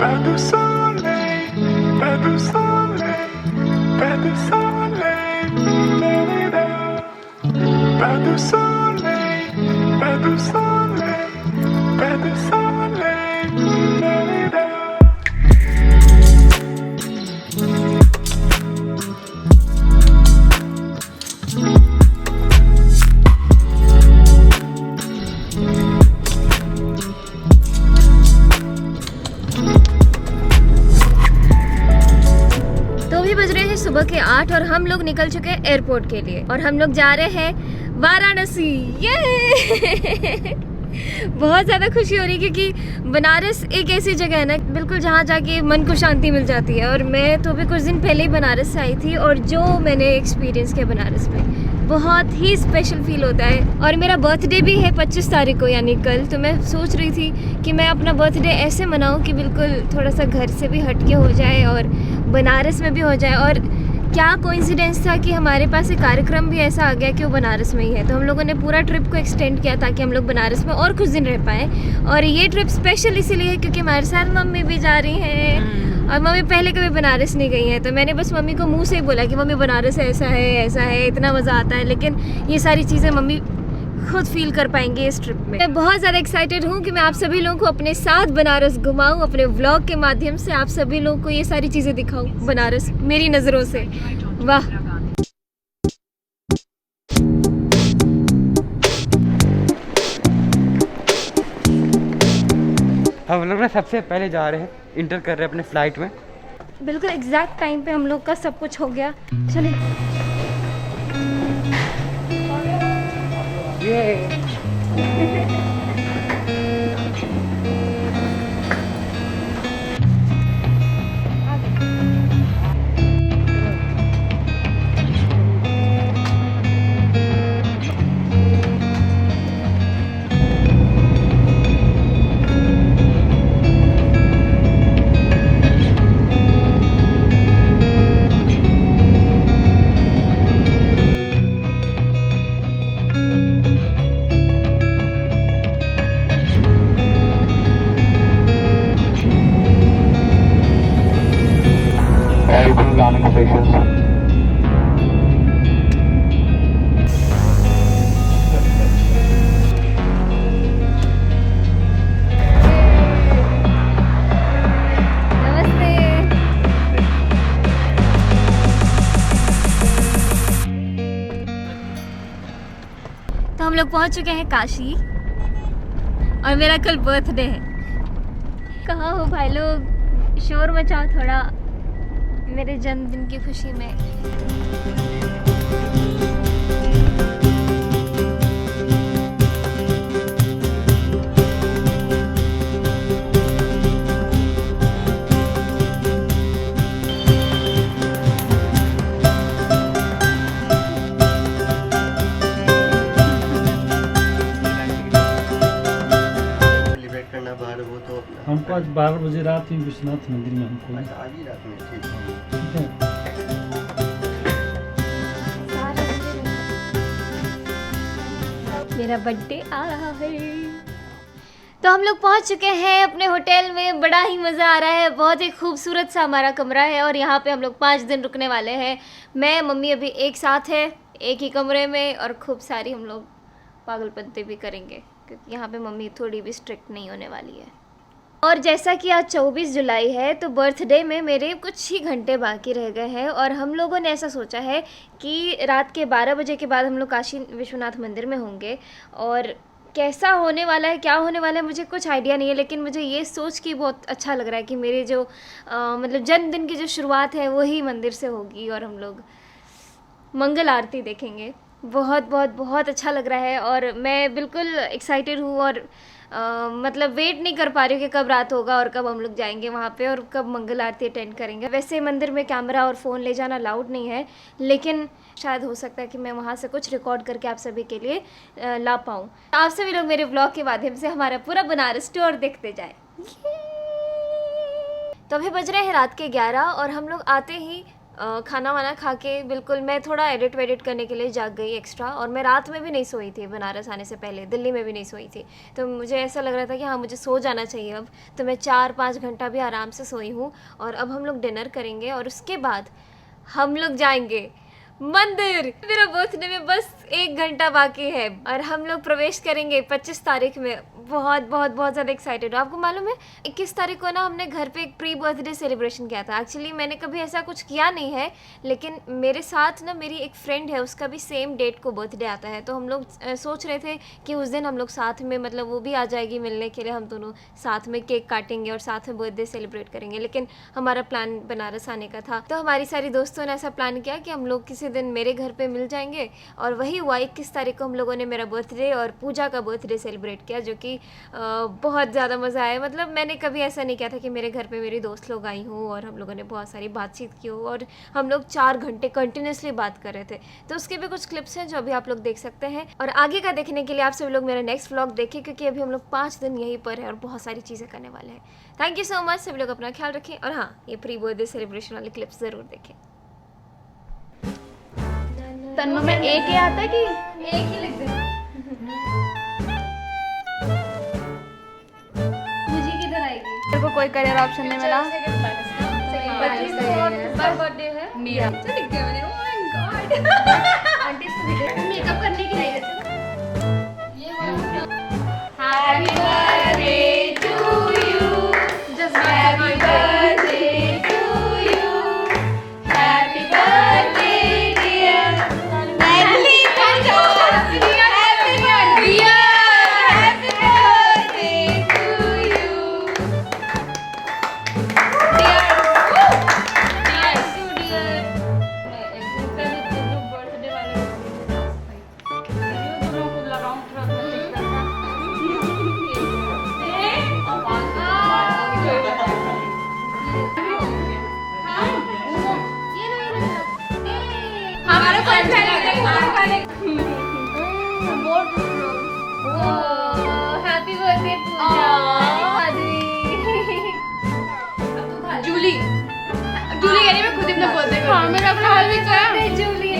Pas de soleil, pas de soleil, pas de soleil, pas de soleil, pas de soleil, pas de soleil. सुबह के 8 और हम लोग निकल चुके हैं एयरपोर्ट के लिए और हम लोग जा रहे हैं वाराणसी। ये बहुत ज़्यादा खुशी हो रही है क्योंकि बनारस एक ऐसी जगह है ना बिल्कुल जहाँ जाके मन को शांति मिल जाती है। और मैं तो अभी कुछ दिन पहले ही बनारस से आई थी और जो मैंने एक्सपीरियंस किया बनारस में बहुत ही स्पेशल फील होता है। और मेरा बर्थडे भी है 25 तारीख को यानी कल। तो मैं सोच रही थी कि मैं अपना बर्थडे ऐसे मनाऊं कि बिल्कुल थोड़ा सा घर से भी हटके हो जाए और बनारस में भी हो जाए। और क्या कोइंसिडेंस था कि हमारे पास एक कार्यक्रम भी ऐसा आ गया कि वो बनारस में ही है। तो हम लोगों ने पूरा ट्रिप को एक्सटेंड किया ताकि हम लोग बनारस में और कुछ दिन रह पाएँ। और ये ट्रिप स्पेशल इसीलिए है क्योंकि हमारे साथ मम्मी भी जा रही हैं और मम्मी पहले कभी बनारस नहीं गई हैं। तो मैंने बस मम्मी को मुंह से ही बोला कि मम्मी बनारस ऐसा है, इतना मज़ा आता है। लेकिन ये सारी चीज़ें मम्मी खुद फील कर पाएंगे इस ट्रिप में। मैं बहुत ज़्यादा एक्साइटेड हूँ कि मैं आप सभी लोगों को अपने साथ बनारस घुमाऊँ, अपने व्लॉग के माध्यम से आप सभी लोगों को ये सारी चीज़ें दिखाऊँ बनारस मेरी नज़रों से। वाह। हम लोग ना सबसे पहले जा रहे हैं, इंटर कर रहे हैं अपने फ्लाइट में। बिल्कुल एग्जैक्ट टाइम पे हम लोग का सब कुछ हो गया। चलिए हम लोग पहुंच चुके हैं काशी और मेरा कल बर्थडे है। कहाँ हो भाई लोग, शोर मचाओ थोड़ा मेरे जन्मदिन की खुशी में। हमको आज 12 बजे रात ही विश्वनाथ मंदिर में हमको आज ही रात में ठीक है। मेरा बर्थडे आ रहा है। तो हम लोग पहुंच चुके हैं अपने होटल में। बड़ा ही मज़ा आ रहा है, बहुत ही खूबसूरत सा हमारा कमरा है और यहाँ पे हम लोग 5 दिन रुकने वाले हैं। मैं मम्मी अभी एक साथ है एक ही कमरे में और खूब सारी हम लोग पागलपंती भी करेंगे क्योंकि यहाँ पे मम्मी थोड़ी भी स्ट्रिक्ट नहीं होने वाली है। और जैसा कि आज 24 जुलाई है तो बर्थडे में मेरे कुछ ही घंटे बाकी रह गए हैं और हम लोगों ने ऐसा सोचा है कि रात के 12 बजे के बाद हम लोग काशी विश्वनाथ मंदिर में होंगे। और कैसा होने वाला है, क्या होने वाला है, मुझे कुछ आइडिया नहीं है। लेकिन मुझे ये सोच के बहुत अच्छा लग रहा है कि मेरे जो मतलब जन्मदिन की जो शुरुआत है वही मंदिर से होगी और हम लोग मंगल आरती देखेंगे। बहुत बहुत बहुत अच्छा लग रहा है और मैं बिल्कुल एक्साइटेड हूँ और मतलब वेट नहीं कर पा रही हूँ कि कब रात होगा और कब हम लोग जाएंगे वहाँ पे और कब मंगल आरती अटेंड करेंगे। वैसे मंदिर में कैमरा और फ़ोन ले जाना अलाउड नहीं है, लेकिन शायद हो सकता है कि मैं वहाँ से कुछ रिकॉर्ड करके आप सभी के लिए ला पाऊँ। आप सभी लोग मेरे ब्लॉग के माध्यम से हमारा पूरा बनारस टूर देखते जाए। तो अभी बज रहे हैं रात के 11 और हम लोग आते ही खाना वाना खा के बिल्कुल मैं थोड़ा एडिट वेडिट करने के लिए जाग गई एक्स्ट्रा, और मैं रात में भी नहीं सोई थी, बनारस आने से पहले दिल्ली में भी नहीं सोई थी। तो मुझे ऐसा लग रहा था कि हाँ मुझे सो जाना चाहिए अब, तो मैं 4-5 घंटा भी आराम से सोई हूँ। और अब हम लोग डिनर करेंगे और उसके बाद हम लोग जाएंगे मंदिर। मेरा बर्थडे में बस 1 घंटा बाकी है और हम लोग प्रवेश करेंगे 25 तारीख में। बहुत बहुत बहुत ज़्यादा एक्साइटेड हूँ। आपको मालूम है 21 तारीख को ना हमने घर पे एक प्री बर्थडे सेलिब्रेशन किया था। एक्चुअली मैंने कभी ऐसा कुछ किया नहीं है, लेकिन मेरे साथ ना मेरी एक फ्रेंड है, उसका भी सेम डेट को बर्थडे आता है। तो हम लोग सोच रहे थे कि उस दिन हम लोग साथ में, मतलब वो भी आ जाएगी मिलने के लिए, हम दोनों साथ में केक काटेंगे और साथ में बर्थडे सेलिब्रेट करेंगे। लेकिन हमारा प्लान बनारस आने का था, तो हमारी सारी दोस्तों ने ऐसा प्लान किया कि हम लोग किसी दिन मेरे घर पे मिल जाएंगे। और वही हुआ, 21 तारीख को हम लोगों ने मेरा बर्थडे और पूजा का बर्थडे सेलिब्रेट किया, जो कि बहुत ज़्यादा मज़ा आया। मतलब मैंने कभी ऐसा नहीं किया था कि मेरे घर पे मेरी दोस्त लोग आई हों और हम लोगों ने बहुत सारी बातचीत की हो, और हम लोग 4 घंटे कंटिन्यूसली बात कर रहे थे। तो उसके भी कुछ क्लिप्स हैं जो अभी आप लोग देख सकते हैं। और आगे का देखने के लिए आप सभी लोग मेरा नेक्स्ट व्लॉग देखें, क्योंकि अभी हम लोग 5 दिन यहीं पर है और बहुत सारी चीज़ें करने वाले हैं। Thank you so much. सभी लोग अपना ख्याल रखें, और हाँ ये प्री बर्थडे सेलिब्रेशन वाले क्लिप्स ज़रूर देखें। तन्मय में एक ही आता है कि एक ही लिख दे। मुझे किधर आएगी? तेरे को कोई करियर ऑप्शन नहीं मिला? बर्थडे है मेरा तो दिख गया मैंने। ओह माय गॉड आंटी से दिख गया। मेकअप करने की नहीं रहती। Happy birthday to you, just happy birthday to you, happy birthday dear मैगली पंजो, happy birthday happy birthday to you dear हमारा हैप्पी बर्थडे जूली। जूली यानी मैं खुद ही अपना बर्थडे। हाँ मेरा अपना हाल भी जूली।